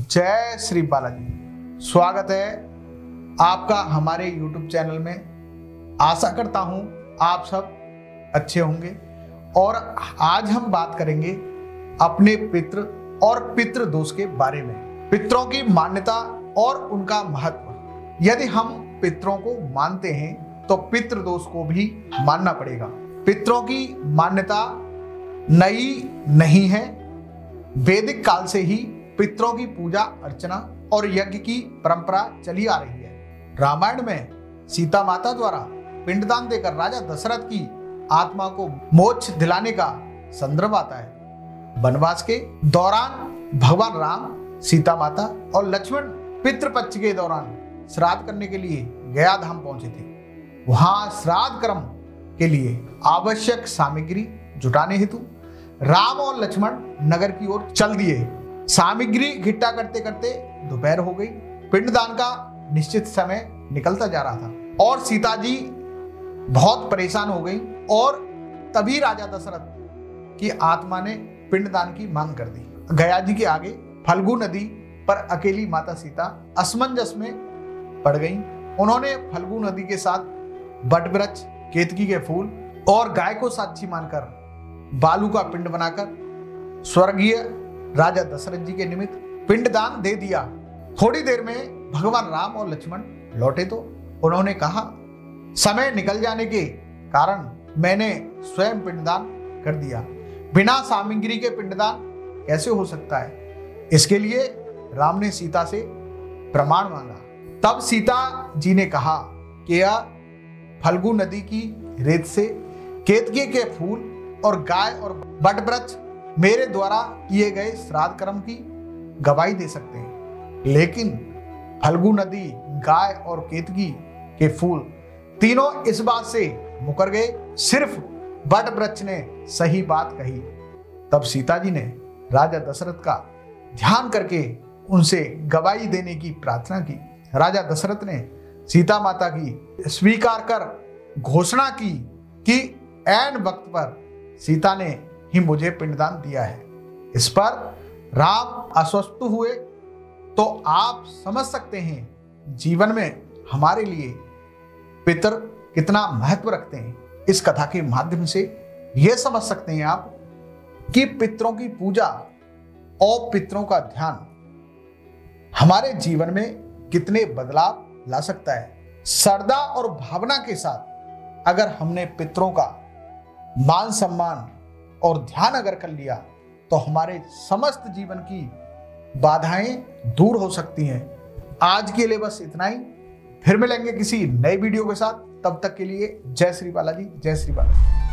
जय श्री बालाजी। स्वागत है आपका हमारे YouTube चैनल में। आशा करता हूं आप सब अच्छे होंगे। और आज हम बात करेंगे अपने पितृ और पितृ दोष के बारे में, पितरों की मान्यता और उनका महत्व। यदि हम पितरों को मानते हैं तो पितृ दोष को भी मानना पड़ेगा। पितरों की मान्यता नई नहीं है। वैदिक काल से ही पितरों की पूजा अर्चना और यज्ञ की परंपरा चली आ रही है। रामायण में सीता माता द्वारा पिंडदान देकर राजा दशरथ की आत्मा को मोक्ष दिलाने का संदर्भ आता है। वनवास के दौरान भगवान राम, सीता माता और लक्ष्मण पितृपक्ष के दौरान श्राद्ध करने के लिए गया धाम पहुंचे थे। वहां श्राद्ध कर्म के लिए आवश्यक सामग्री जुटाने हेतु राम और लक्ष्मण नगर की ओर चल दिए। सामग्री इकट्ठा करते करते दोपहर हो गई। पिंडदान का निश्चित समय निकलता जा रहा था और सीता जी बहुत परेशान हो गई और तभी राजा दशरथ की आत्मा ने पिंडदान की मांग कर दी। गया जी के आगे फल्गु नदी पर अकेली माता सीता असमंजस में पड़ गई। उन्होंने फल्गु नदी के साथ बट वृक्ष, केतकी के फूल और गाय को साक्षी मानकर बालू का पिंड बनाकर स्वर्गीय राजा दशरथ जी के निमित्त पिंडदान दे दिया। थोड़ी देर में भगवान राम और लक्ष्मण लौटे तो उन्होंने कहा, समय निकल जाने के कारण मैंने स्वयं पिंडदान कर दिया। बिना सामग्री के पिंडदान कैसे हो सकता है? इसके लिए राम ने सीता से प्रमाण मांगा। तब सीता जी ने कहा कि यह फल्गु नदी की रेत से केतकी के फूल और गाय और बट वृक्ष मेरे द्वारा किए गए श्राद्ध कर्म की गवाही दे सकते हैं, लेकिन फल्गु नदी, गाय और केतकी के फूल तीनों इस बात से मुकर गए। सिर्फ बट वृक्ष ने सही बात कही। तब सीता जी ने राजा दशरथ का ध्यान करके उनसे गवाही देने की प्रार्थना की। राजा दशरथ ने सीता माता की स्वीकार कर घोषणा की कि ऐन वक्त पर सीता ने ही मुझे पिंडदान दिया है। इस पर राम आश्वस्त हुए। तो आप समझ सकते हैं जीवन में हमारे लिए पितर कितना महत्व रखते हैं। इस कथा के माध्यम से यह समझ सकते हैं आप कि पितरों की पूजा और पितरों का ध्यान हमारे जीवन में कितने बदलाव ला सकता है। श्रद्धा और भावना के साथ अगर हमने पितरों का मान सम्मान और ध्यान अगर कर लिया तो हमारे समस्त जीवन की बाधाएं दूर हो सकती हैं। आज के लिए बस इतना ही। फिर मिलेंगे किसी नए वीडियो के साथ। तब तक के लिए जय श्री बालाजी, जय श्री बालाजी।